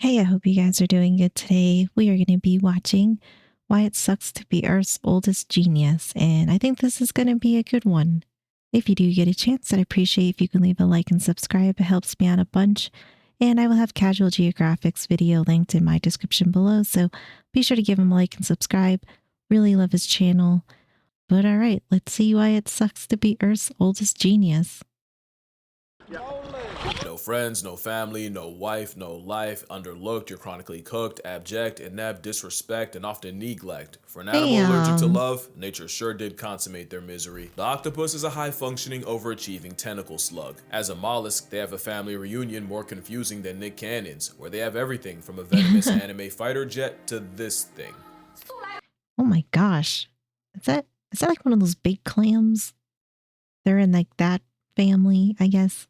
Hey, I hope you guys are doing good today. We are going to be watching Why It Sucks to Be Earth's Oldest Genius, and I think this is going to be a good one. If you do get a chance, I'd appreciate if you can leave a like and subscribe. It helps me out a bunch. And I will have Casual Geographic's video linked in my description below, so be sure to give him a like and subscribe. Really love his channel. But all right, let's see why it sucks to be Earth's oldest genius. No friends, no family, no wife, no life, underlooked, you're chronically cooked, abject, inept, disrespect, and often neglect. For an animal allergic to Damn. love, nature sure did consummate their misery. The octopus is a high-functioning, overachieving tentacle slug. As a mollusk, they have a family reunion more confusing than Nick Cannon's, where they have everything from a venomous anime fighter jet to this thing. Oh my gosh. Is that like one of those big clams? They're in like that family, I guess.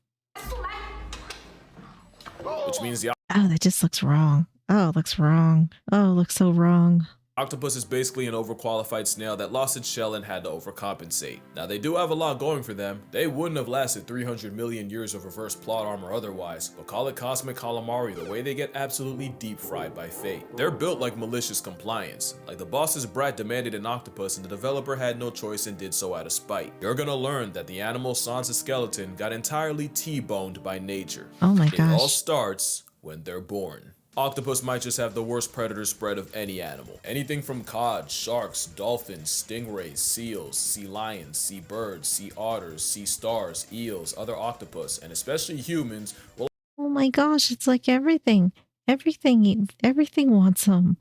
Which means the Oh, that just looks wrong. Oh, it looks wrong. Oh, it looks so wrong. octopus is basically an overqualified snail that lost its shell and had to overcompensate. Now they do have a lot going for them. They wouldn't have lasted 300 million years of reverse plot armor otherwise, but call it cosmic calamari the way they get absolutely deep fried by fate. They're built like malicious compliance. Like the boss's brat demanded an octopus and the developer had no choice and did so out of spite. You're gonna learn that the animal sans a skeleton got entirely T-boned by nature. Oh my It all gosh. starts when they're born. Octopus might just have the worst predator spread of any animal. Anything from cod, sharks, dolphins, stingrays, seals, sea lions, sea birds, sea otters, sea stars, eels, other octopus, and especially humans will Oh my gosh, it's like everything. Everything wants them.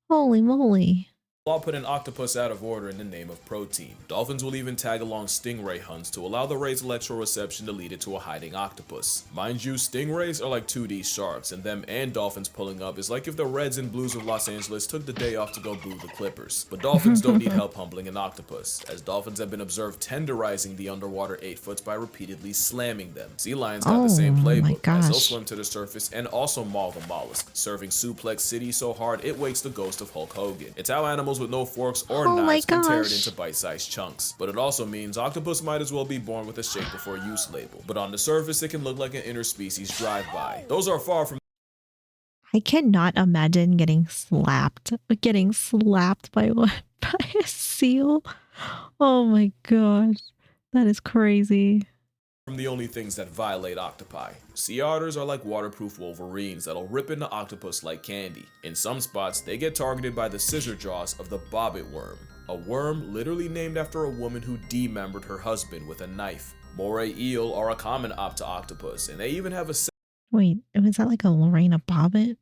Holy moly. all put an octopus out of order in the name of protein. Dolphins will even tag along stingray hunts to allow the ray's electroreception to lead it to a hiding octopus. Mind you, stingrays are like 2D sharks, and them and dolphins pulling up is like if the Reds and Blues of Los Angeles took the day off to go boo the Clippers. But dolphins don't need help humbling an octopus, as dolphins have been observed tenderizing the underwater 8-foots by repeatedly slamming them. Sea lions got the same Oh my playbook, as they'll gosh. swim to the surface and also maul the mollusk, serving Suplex City so hard it wakes the ghost of Hulk Hogan. It's how animals with no forks or Oh my knives can tear it gosh. into bite-sized chunks. But it also means octopus might as well be born with a shake before use label. But on the surface, it can look like an interspecies drive-by. Those are far from I cannot imagine getting slapped. Getting slapped by what? By a seal? Oh my gosh. That is crazy. the only things that violate octopi. Sea otters are like waterproof wolverines that'll rip into octopus like candy. In some spots, they get targeted by the scissor jaws of the bobbit worm, a worm literally named after a woman who demembered her husband with a knife. Moray eel are a common octopus, and they even have a Wait, was that like a Lorena Bobbitt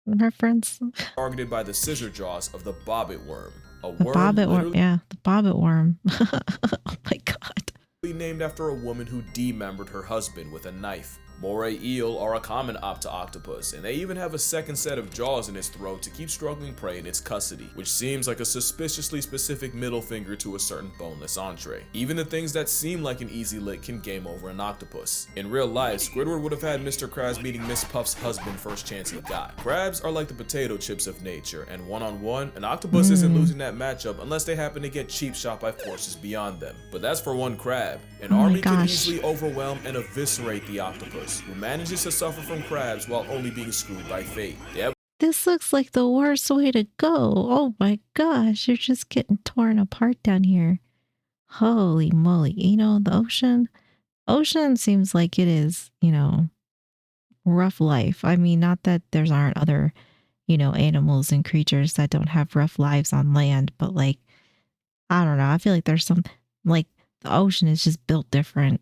reference? targeted by the scissor jaws of the bobbit worm, a The worm bobbit worm. literally Yeah, the bobbit worm. Oh my god. named after a woman who demembered her husband with a knife. Moray eel are a common octopus, and they even have a second set of jaws in its throat to keep struggling prey in its custody, which seems like a suspiciously specific middle finger to a certain boneless entree. Even the things that seem like an easy lick can game over an octopus. In real life, Squidward would have had Mr. Krabs meeting Miss Puff's husband first chance he got. Crabs are like the potato chips of nature, and one-on-one, an octopus isn't losing that matchup unless they happen to get cheap shot by forces beyond them. But that's for one crab. An Oh my army can gosh. easily overwhelm and eviscerate the octopus, who manages to suffer from crabs while only being screwed by fate. They have This looks like the worst way to go. Oh my gosh, you're just getting torn apart down here. Holy moly. You know, the ocean seems like it is, rough life. I mean, not that there's aren't other, animals and creatures that don't have rough lives on land, but like, I don't know. I feel like there's some, like, the ocean is just built different.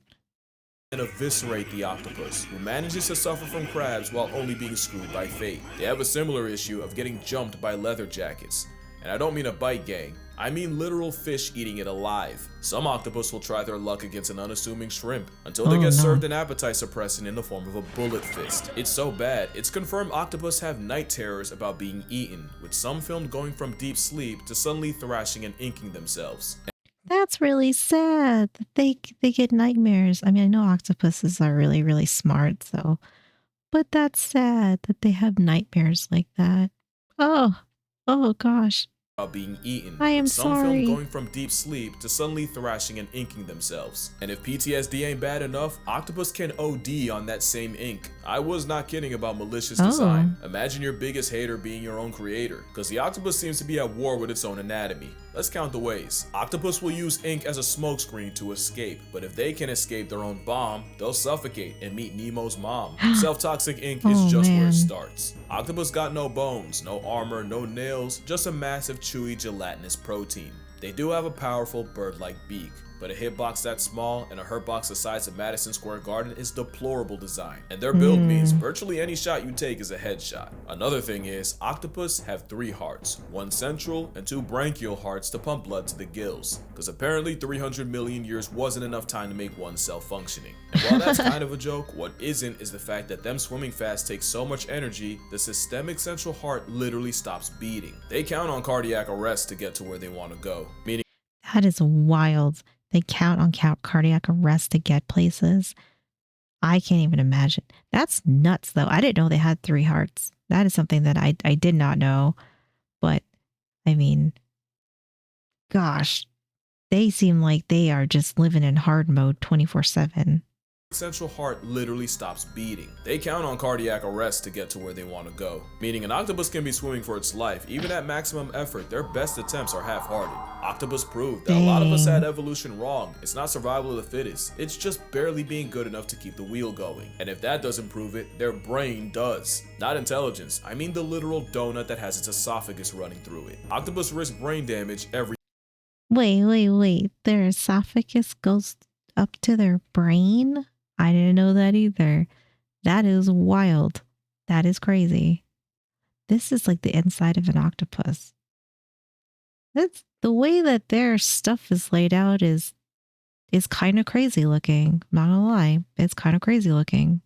and eviscerate the octopus, who manages to suffer from crabs while only being screwed by fate. They have a similar issue of getting jumped by leather jackets. And I don't mean a bite gang, I mean literal fish eating it alive. Some octopus will try their luck against an unassuming shrimp until they Oh get no. served an appetite suppressant in the form of a bullet fist. It's so bad, it's confirmed octopus have night terrors about being eaten, with some filmed going from deep sleep to suddenly thrashing and inking themselves. That's really sad that they get nightmares. I mean, I know octopuses are really, really smart, so but that's sad that they have nightmares like that. Oh, oh gosh. being eaten, I am with some film sorry. going from deep sleep to suddenly thrashing and inking themselves. And if PTSD ain't bad enough, octopus can OD on that same ink. I was not kidding about malicious Oh. design. Imagine your biggest hater being your own creator, because the octopus seems to be at war with its own anatomy. Let's count the ways. Octopus will use ink as a smokescreen to escape, but if they can escape their own bomb, they'll suffocate and meet Nemo's mom. Self-toxic ink is Oh, just where man. it starts. Octopus got no bones, no armor, no nails, just a massive chewy gelatinous protein. They do have a powerful bird-like beak, but a hitbox that small and a hurtbox the size of Madison Square Garden is deplorable design, and their build means virtually any shot you take is a headshot. Another thing is, octopus have 3 hearts, 1 central and 2 branchial hearts to pump blood to the gills, because apparently 300 million years wasn't enough time to make one cell functioning. And while that's kind of a joke, what isn't is the fact that them swimming fast takes so much energy, the systemic central heart literally stops beating. They count on cardiac arrest to get to where they want to go, meaning That is wild. They count on cardiac arrest to get places. I can't even imagine. That's nuts, though. I didn't know they had 3 hearts. That is something that I did not know. But, I mean, gosh, they seem like they are just living in hard mode 24/7. central heart literally stops beating. They count on cardiac arrest to get to where they want to go, meaning an octopus can be swimming for its life. Even at maximum effort, their best attempts are half-hearted. Octopus proved that a lot of us had evolution wrong. It's not survival of the fittest, it's just barely being good enough to keep the wheel going. And if that doesn't prove it, their brain does. Not intelligence, I mean the literal donut that has its esophagus running through it. Octopus risk brain damage every Wait. Their esophagus goes up to their brain? I didn't know that either. That is wild. That is crazy. This is like the inside of an octopus. That's the way that their stuff is laid out is kind of crazy looking. Not gonna lie, it's kind of crazy looking.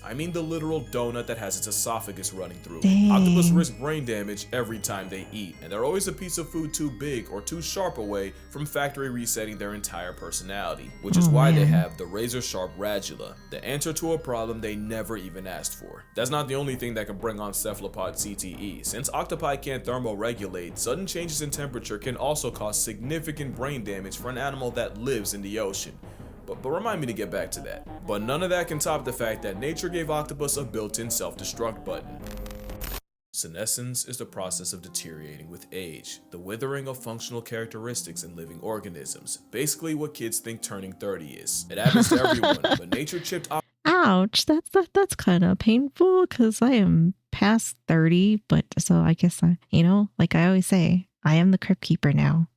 I mean the literal donut that has its esophagus running through it. Dang. Octopus risk brain damage every time they eat, and they're always a piece of food too big or too sharp away from factory resetting their entire personality, which is why they have the razor sharp radula, the answer to a problem they never even asked for. That's not the only thing that can bring on cephalopod CTE. Since octopi can't thermoregulate, sudden changes in temperature can also cause significant brain damage for an animal that lives in the ocean. But remind me to get back to that. But none of that can top the fact that nature gave octopus a built-in self-destruct button. Senescence is the process of deteriorating with age, the withering of functional characteristics in living organisms, basically what kids think turning 30 is. It happens to everyone, but nature chipped Ouch, that's kind of painful because I am past 30, but so I guess like I always say, I am the crypt keeper now.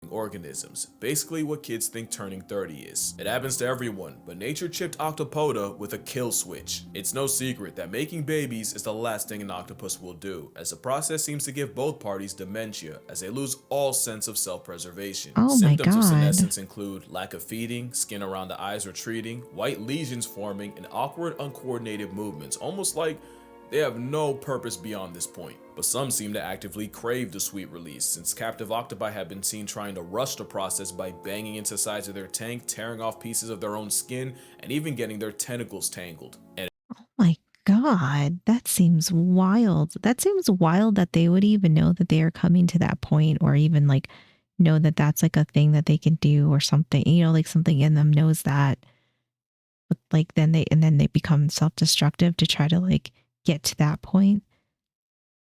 organisms, basically what kids think turning 30 is. It happens to everyone, but nature chipped Octopoda with a kill switch. It's no secret that making babies is the last thing an octopus will do, as the process seems to give both parties dementia as they lose all sense of self-preservation. Oh my Symptoms of God. senescence include lack of feeding, skin around the eyes retreating, white lesions forming, and awkward uncoordinated movements, almost like they have no purpose beyond this point. But some seem to actively crave the sweet release, since captive octopi have been seen trying to rush the process by banging into sides of their tank, tearing off pieces of their own skin, and even getting their tentacles tangled. And Oh my God, that seems wild. That seems wild that they would even know that they are coming to that point, or even like know that that's like a thing that they can do or something, like something in them knows that. But like then they become self-destructive to try to like get to that point.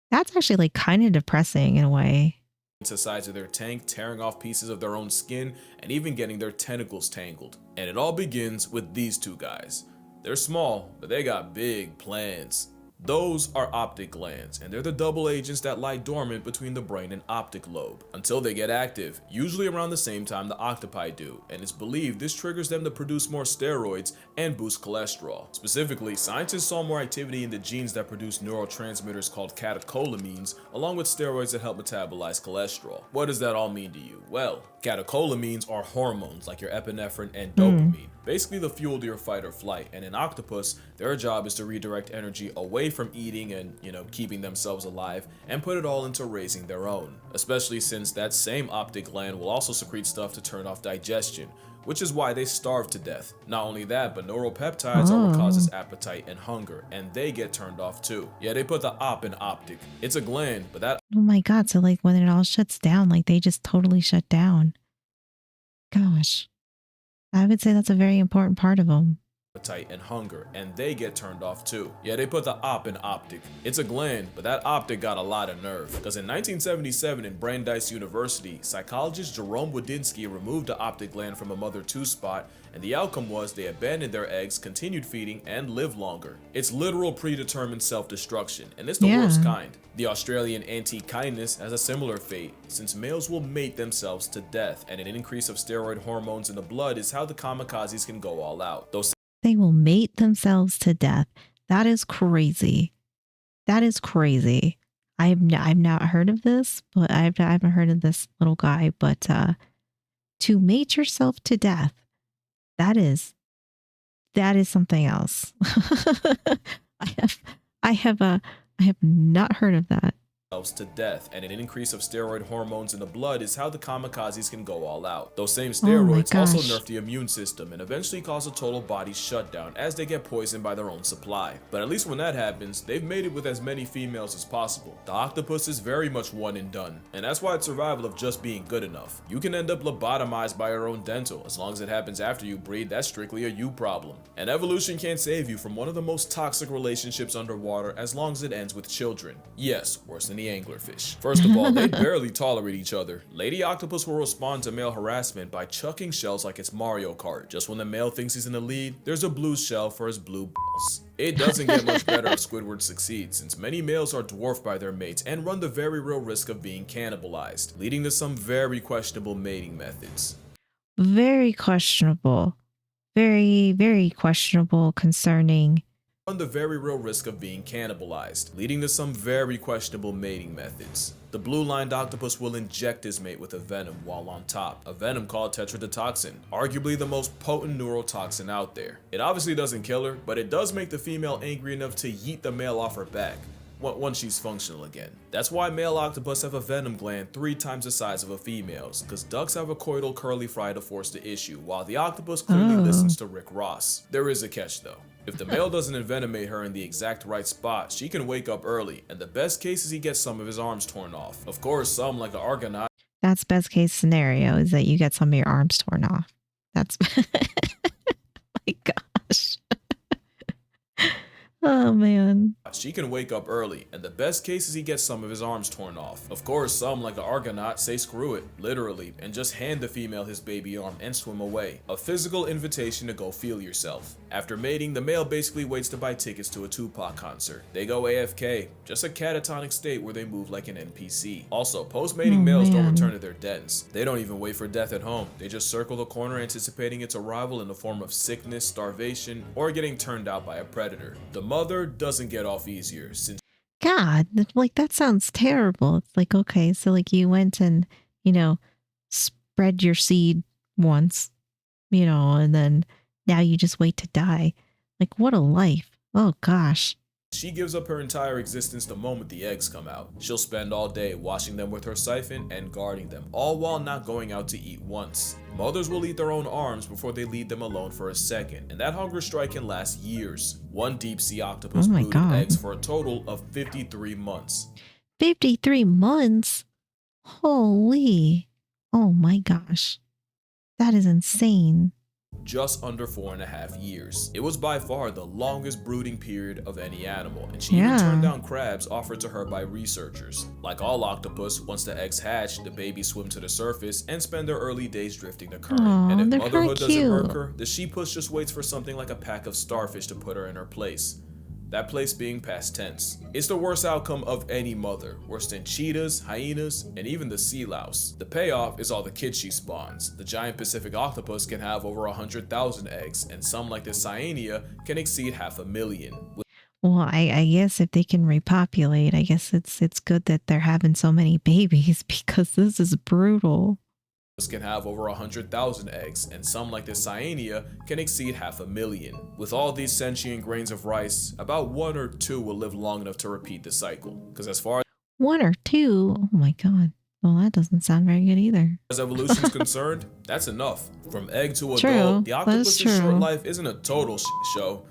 That's actually like kind of depressing in a way. into sides of their tank, tearing off pieces of their own skin, and even getting their tentacles tangled. And it all begins with these two guys. They're small, but they got big plans. Those are optic glands, and they're the double agents that lie dormant between the brain and optic lobe until they get active, usually around the same time the octopi do, and it's believed this triggers them to produce more steroids and boost cholesterol. Specifically, scientists saw more activity in the genes that produce neurotransmitters called catecholamines, along with steroids that help metabolize cholesterol. What does that all mean to you? Well, catecholamines are hormones like your epinephrine and dopamine, basically the fuel to your fight or flight, and in octopus, their job is to redirect energy away from eating and, keeping themselves alive and put it all into raising their own, especially since that same optic gland will also secrete stuff to turn off digestion, which is why they starve to death. Not only that, but neuropeptides are what Oh. causes appetite and hunger, and they get turned off too. Yeah, they put the op in optic. It's a gland, but that Oh my God. So, like, when it all shuts down, like, they just totally shut down. Gosh. I would say that's a very important part of them. appetite and hunger, and they get turned off too. Yeah, they put the op in optic. It's a gland, but that optic got a lot of nerve. Because in 1977 in Brandeis University, psychologist Jerome Wadinsky removed the optic gland from a mother 2 spot, and the outcome was they abandoned their eggs, continued feeding, and lived longer. It's literal predetermined self-destruction, and it's the worst kind. The Australian anti-kindness has a similar fate, since males will mate themselves to death, and an increase of steroid hormones in the blood is how the kamikazes can go all out. Though They will mate themselves to death. That is crazy. That is crazy. I've not heard of this, but I haven't heard of this little guy. But to mate yourself to death, that is something else. I have not heard of that. to death, and an increase of steroid hormones in the blood is how the kamikazes can go all out. Those same steroids also nerf the immune system and eventually cause a total body shutdown as they get poisoned by their own supply. But at least when that happens, they've mated with as many females as possible. The octopus is very much one and done, and that's why it's survival of just being good enough. You can end up lobotomized by your own dental. As long as it happens after you breed, that's strictly a you problem. And evolution can't save you from one of the most toxic relationships underwater as long as it ends with children. Yes, worse than the anglerfish. First of all, they barely tolerate each other. Lady octopus will respond to male harassment by chucking shells like it's Mario Kart. Just when the male thinks he's in the lead, there's a blue shell for his blue balls. It doesn't get much better if Squidward succeeds, since many males are dwarfed by their mates and run the very real risk of being cannibalized, leading to some very questionable mating methods. Very questionable. Very, very questionable concerning The very real risk of being cannibalized, leading to some very questionable mating methods. The blue-lined octopus will inject his mate with a venom while on top, a venom called tetrodotoxin, arguably the most potent neurotoxin out there. It obviously doesn't kill her, but it does make the female angry enough to yeet the male off her back once she's functional again. That's why male octopus have a venom gland 3 times the size of a female's, because ducks have a coital curly fry to force the issue, while the octopus clearly listens to Rick Ross. There is a catch though. If the male doesn't envenomate her in the exact right spot, she can wake up early, and the best case is he gets some of his arms torn off. Of course, some, like an Argonaut. That's best case scenario, is that you get some of your arms torn off. That's my gosh. Oh man. She can wake up early, and the best case is he gets some of his arms torn off. Of course, some, like an Argonaut, say screw it, literally, and just hand the female his baby arm and swim away. A physical invitation to go feel yourself. After mating, the male basically waits to buy tickets to a Tupac concert. They go AFK, just a catatonic state where they move like an NPC. Also, post-mating males don't return to their dens. They don't even wait for death at home. They just circle the corner anticipating its arrival in the form of sickness, starvation, or getting turned out by a predator. The mother doesn't get off easier since God, like that sounds terrible. It's like, okay, so like you went and, spread your seed once, and then now you just wait to die. Like, what a life. Oh gosh. she gives up her entire existence the moment the eggs come out. She'll spend all day washing them with her siphon and guarding them, all while not going out to eat once. Mothers will eat their own arms before they leave them alone for a second, and that hunger strike can last years. One deep sea octopus brooded eggs for a total of 53 months. 53 months? Holy. Oh my gosh. That is insane. Just under 4.5 years. It was by far the longest brooding period of any animal, and she even turned down crabs offered to her by researchers. Like all octopus, once the eggs hatch, the babies swim to the surface and spend their early days drifting the current. And if motherhood doesn't work her, the sheepus just waits for something like a pack of starfish to put her in her place. That place being past tense. It's the worst outcome of any mother, worse than cheetahs, hyenas, and even the sea louse. The payoff is all the kids she spawns. The giant Pacific octopus can have over 100,000 eggs, and some like the Cyanea can exceed 500,000. Well, I guess if they can repopulate, I guess it's good that they're having so many babies, because this is brutal. Can have over 100,000 eggs, and some like the Cyanea can exceed 500,000. With all these sentient grains of rice, about 1 or 2 will live long enough to repeat the cycle. Because as far as 1 or 2, oh my god. Well, that doesn't sound very good either. As evolution's concerned, that's enough. From egg to adult, True. the That is octopus's short true. life isn't a total show,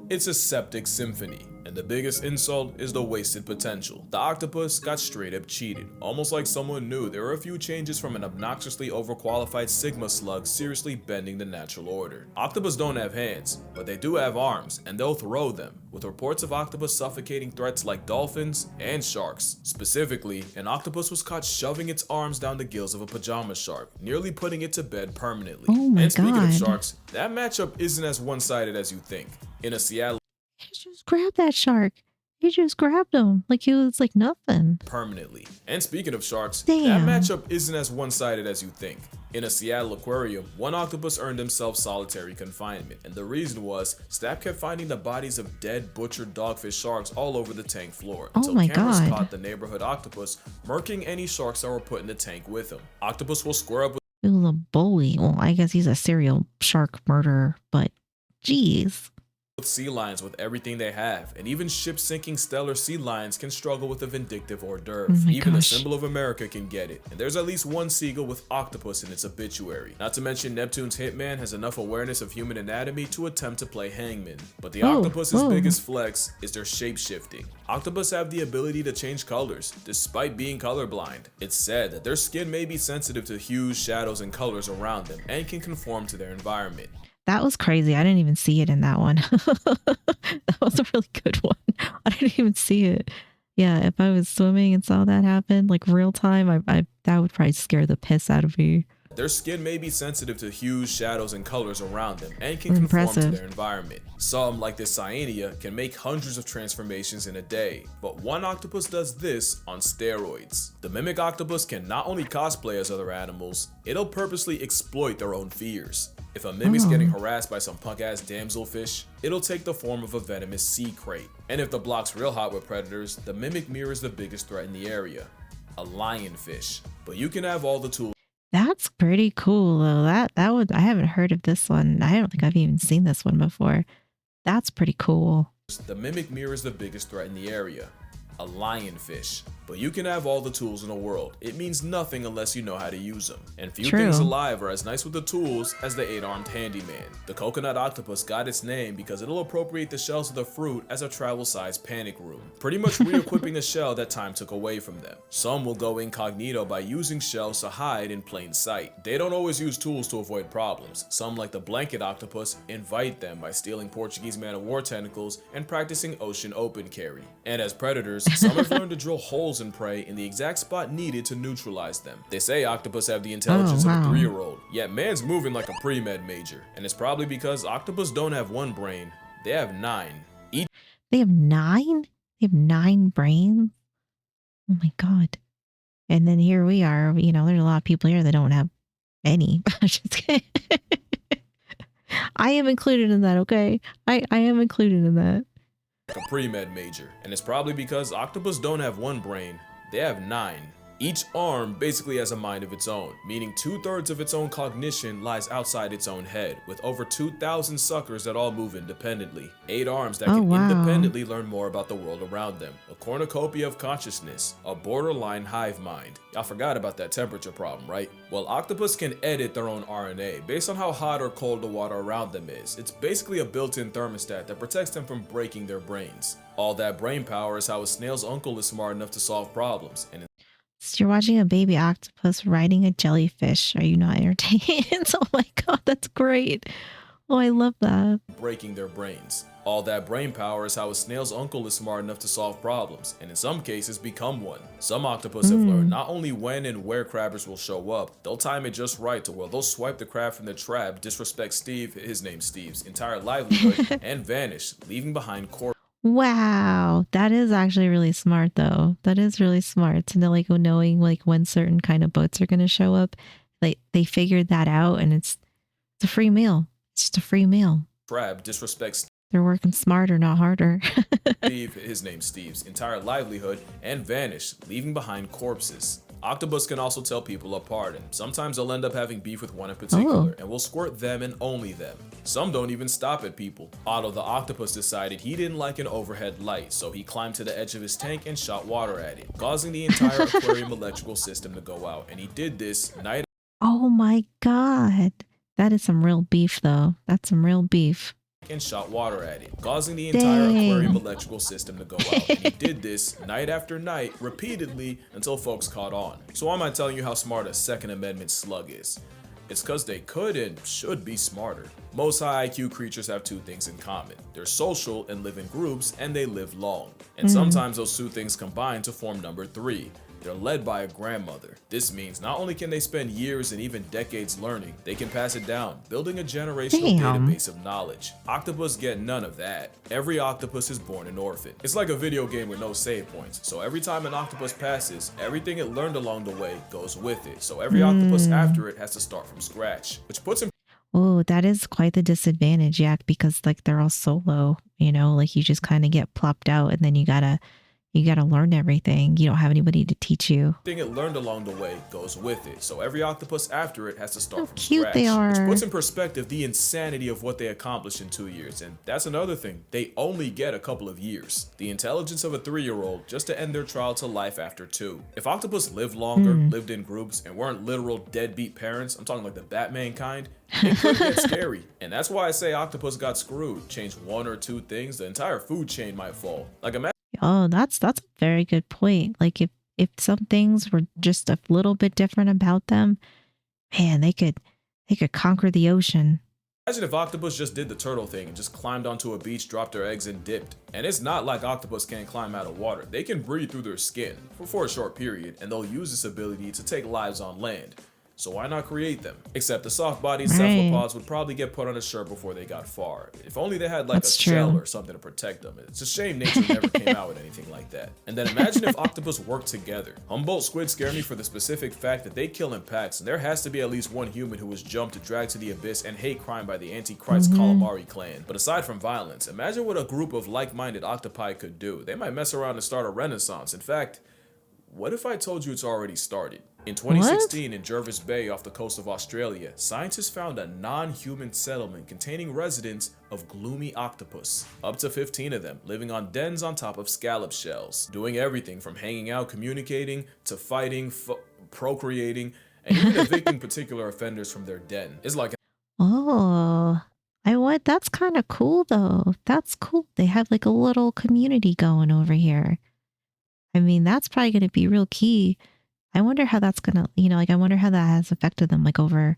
it's a septic symphony. And the biggest insult is the wasted potential. The octopus got straight up cheated, almost like someone knew there were a few changes from an obnoxiously overqualified Sigma slug seriously bending the natural order. Octopus don't have hands, but they do have arms, and they'll throw them, with reports of octopus suffocating threats like dolphins and sharks. Specifically, an octopus was caught shoving its arms down the gills of a pajama shark, nearly putting it to bed permanently. Oh my And speaking of God. sharks, that matchup isn't as one-sided as you think. In a Seattle He just grabbed that shark. He just grabbed him like he was like nothing. permanently. And speaking of sharks, Damn. that matchup isn't as one-sided as you think. In a Seattle aquarium, one octopus earned himself solitary confinement, and the reason was staff kept finding the bodies of dead, butchered dogfish sharks all over the tank floor until my cameras God. caught the neighborhood octopus murking any sharks that were put in the tank with him. Octopus will square up with It was a bully. Well, I guess he's a serial shark murderer, but geez. sea lions with everything they have, and even ship-sinking stellar sea lions can struggle with a vindictive hors d'oeuvre. Oh my Even gosh. a symbol of America can get it, and there's at least one seagull with octopus in its obituary. Not to mention Neptune's hitman has enough awareness of human anatomy to attempt to play hangman. But the octopus's biggest flex is their shape-shifting. Octopus have the ability to change colors, despite being colorblind. It's said that their skin may be sensitive to hues, shadows, and colors around them, and can conform to their environment. That was crazy. I didn't even see it in that one. That was a really good one. I didn't even see it. Yeah, if I was swimming and saw that happen, like real time, I that would probably scare the piss out of me. Their skin may be sensitive to hues, shadows, and colors around them, and can conform to Impressive. their environment. Some, like this cyanea, can make hundreds of transformations in a day, but one octopus does this on steroids. The mimic octopus can not only cosplay as other animals, it'll purposely exploit their own fears. If a mimic's getting harassed by some punk-ass damselfish, it'll take the form of a venomous sea crate. And if the block's real hot with predators, the mimic mirrors the biggest threat in the area, a lionfish. But you can have all the tools That's pretty cool though. That would I haven't heard of this one. I don't think I've even seen this one before. That's pretty cool. The mimic mirrors the biggest threat in the area, a lionfish. But you can have all the tools in the world. It means nothing unless you know how to use them. And few True. things alive are as nice with the tools as the 8-armed handyman. The coconut octopus got its name because it'll appropriate the shells of the fruit as a travel-sized panic room, pretty much re-equipping the shell that time took away from them. Some will go incognito by using shells to hide in plain sight. They don't always use tools to avoid problems. Some, like the blanket octopus, invite them by stealing Portuguese man-of-war tentacles and practicing ocean open carry. And as predators, some have learned to drill holes in prey in the exact spot needed to neutralize them. They say octopus have the intelligence of a 3-year-old, yet man's moving like a pre-med major, and it's probably because octopus don't have one brain, they have 9. They have 9? They have 9 brains? Oh my God. And then here we are, you know, there's a lot of people here that don't have any. Just kidding. I am included in that, okay? I am included in that. A pre-med major, and it's probably because octopus don't have one brain, they have 9. Each arm basically has a mind of its own, meaning 2/3 of its own cognition lies outside its own head, with over 2,000 suckers that all move independently. 8 arms that can independently learn more about the world around them. A cornucopia of consciousness, a borderline hive mind. Y'all forgot about that temperature problem, right? Well, octopus can edit their own RNA based on how hot or cold the water around them is. It's basically a built-in thermostat that protects them from breaking their brains. All that brain power is how a snail's uncle is smart enough to solve problems, and So you're watching a baby octopus riding a jellyfish. Are you not entertained? Oh my God, that's great. Oh, I love that. breaking their brains. All that brain power is how a snail's uncle is smart enough to solve problems, and in some cases become one. Some octopus have learned not only when and where crabbers will show up, they'll time it just right to where they'll swipe the crab from the trap, disrespect Steve, his name's Steve's, entire livelihood, and vanish, leaving behind corpses. Wow, that is actually really smart though. That is really smart to know, like, knowing like when certain kind of boats are going to show up. Like they figured that out, and it's a free meal. It's just a free meal. Crab disrespects They're working smarter, not harder. Steve, his name's Steve's, entire livelihood, and vanish, leaving behind corpses. Octopus can also tell people apart, and sometimes they'll end up having beef with one in Oh, particular, and will squirt them and only them. Some don't even stop at people. Otto the octopus decided he didn't like an overhead light, so he climbed to the edge of his tank and shot water at it, causing the entire aquarium electrical system to go out, and he did this night oh my God. That is some real beef, though. That's some real beef. and shot water at it, causing the entire aquarium Dang. electrical system to go out. And he did this night after night, repeatedly, until folks caught on. So why am I telling you how smart a Second Amendment slug is? It's because they could and should be smarter. Most high IQ creatures have two things in common. They're social and live in groups, and they live long. And sometimes those two things combine to form number three. They're led by a grandmother. This means not only can they spend years and even decades learning, they can pass it down, building a generational Damn. database of knowledge. Octopus get none of that. Every octopus is born an orphan. It's like a video game with no save points, so every time an octopus passes, everything it learned along the way goes with it. So every octopus after it has to start from scratch, which puts him Oh, that is quite the disadvantage, yeah, because like they're all solo, you know, like you just kind of get plopped out and then you gotta learn everything. You don't have anybody to teach you. everything it learned along the way goes with it. So every octopus after it has to start How from cute scratch, they which are. puts in perspective the insanity of what they accomplished in 2 years. And that's another thing, they only get a couple of years. The intelligence of a 3-year-old just to end their trial to life after 2. If octopus lived longer, lived in groups, and weren't literal deadbeat parents, I'm talking like the Batman kind, it could get scary. And that's why I say octopus got screwed. Change one or two things, the entire food chain might fall. Like imagine Oh, that's a very good point. Like if some things were just a little bit different about them, man, they could conquer the ocean. if octopus just did the turtle thing and just climbed onto a beach, dropped their eggs, and dipped. And it's not like octopus can't climb out of water. They can breathe through their skin for a short period, and they'll use this ability to take lives on land. So why not create them? Except the soft-bodied Right. cephalopods would probably get put on a shirt before they got far. If only they had like That's a shell true. or something to protect them. It's a shame nature never came out with anything like that. And then imagine if octopus worked together. Humboldt squid scare me for the specific fact that they kill in packs, and there has to be at least one human who was jumped to drag to the abyss and hate crime by the Antichrist calamari clan. But aside from violence, imagine what a group of like-minded octopi could do. They might mess around and start a renaissance. In fact, what if I told you it's already started? In 2016, in Jervis Bay off the coast of Australia, scientists found a non-human settlement containing residents of gloomy octopus. Up to 15 of them, living on dens on top of scallop shells, doing everything from hanging out, communicating, to fighting, procreating, and even evicting particular offenders from their den. It's like Oh, that's kind of cool though. That's cool. They have like a little community going over here. I mean, that's probably going to be real key. I wonder how that's going to, you know, like I wonder how that has affected them like over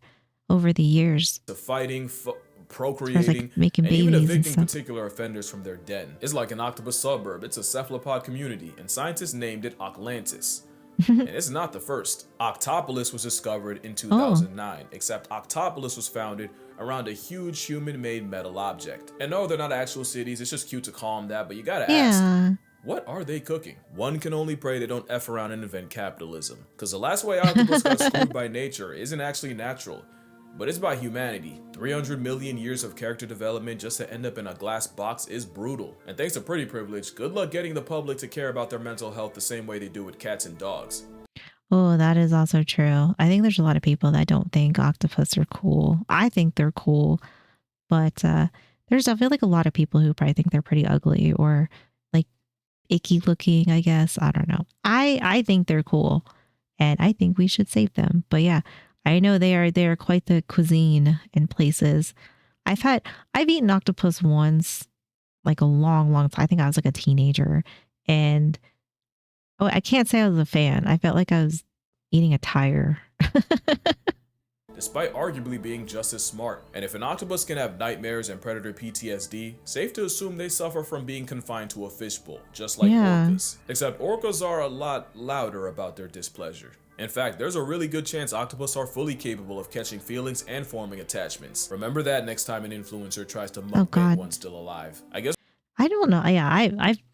the years. to fighting, As far as procreating, like making and even babies and evicting stuff. particular offenders from their den. It's like an octopus suburb. It's a cephalopod community, and scientists named it Oclantis. And it's not the first. Octopolis was discovered in 2009, except Octopolis was founded around a huge human-made metal object. And no, they're not actual cities, it's just cute to call them that, but you gotta ask, Yeah. what are they cooking? One can only pray they don't F around and invent capitalism. Because the last way octopus got screwed by nature isn't actually natural, but it's by humanity. 300 million years of character development just to end up in a glass box is brutal. And thanks to pretty privilege, good luck getting the public to care about their mental health the same way they do with cats and dogs. Oh, that is also true. I think there's a lot of people that don't think octopus are cool. I think they're cool, but there's I feel like a lot of people who probably think they're pretty ugly or like icky looking, I guess. I don't know. I think they're cool and I think we should save them. But yeah, I know they are quite the cuisine in places. I've eaten octopus once, like a long time. I think I was like a teenager and oh, I can't say I was a fan. I felt like I was eating a tire. Despite arguably being just as smart. And if an octopus can have nightmares and predator PTSD, safe to assume they suffer from being confined to a fishbowl, just like Yeah. orcas. Except orcas are a lot louder about their displeasure. In fact, there's a really good chance octopus are fully capable of catching feelings and forming attachments. Remember that next time an influencer tries to mukbang God. one still alive. I guess I don't know. Yeah,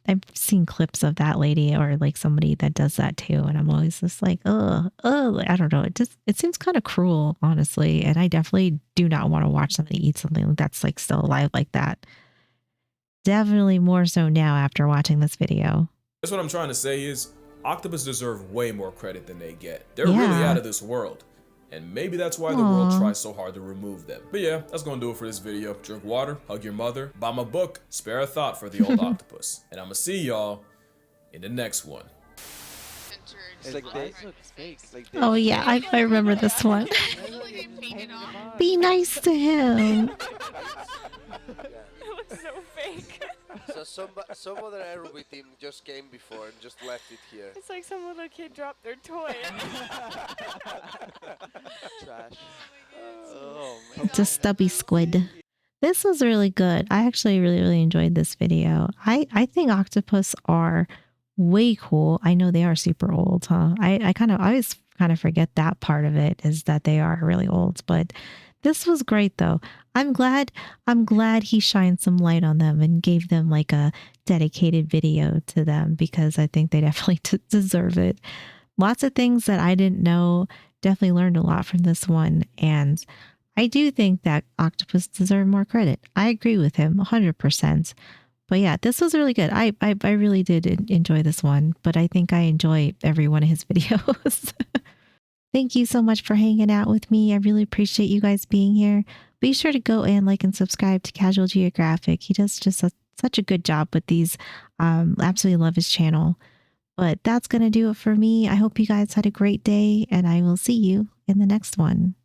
I've seen clips of that lady or like somebody that does that too, and I'm always just like, I don't know. It seems kind of cruel, honestly, and I definitely do not want to watch somebody eat something that's like still alive like that. Definitely more so now after watching this video. what I'm trying to say is, Octopus deserve way more credit than they get. They're really out Yeah. of this world. And maybe that's why the world Aw. tries so hard to remove them. But yeah, that's gonna do it for this video. Drink water, hug your mother, buy my book, spare a thought for the old octopus. And I'ma see y'all in the next one. It's like this. Like this. Oh yeah, I remember this one. Be nice to him. It looks so fake. So some other aerobic team just came before and just left it here. It's like some little kid dropped their toy. Trash. Oh man. It's a stubby squid. This was really good. I actually really enjoyed this video. I think octopus are way cool. I know they are super old, huh? I always kind of forget that part of it, is that they are really old. But this was great though. I'm glad he shined some light on them and gave them like a dedicated video to them, because I think they definitely deserve it. Lots of things that I didn't know. Definitely learned a lot from this one, and I do think that octopus deserve more credit. I agree with him 100%. But yeah, this was really good. I really did enjoy this one, but I think I enjoy every one of his videos. Thank you so much for hanging out with me. I really appreciate you guys being here. Be sure to go and like and subscribe to Casual Geographic. He does just such a good job with these. Absolutely love his channel. But that's going to do it for me. I hope you guys had a great day, and I will see you in the next one.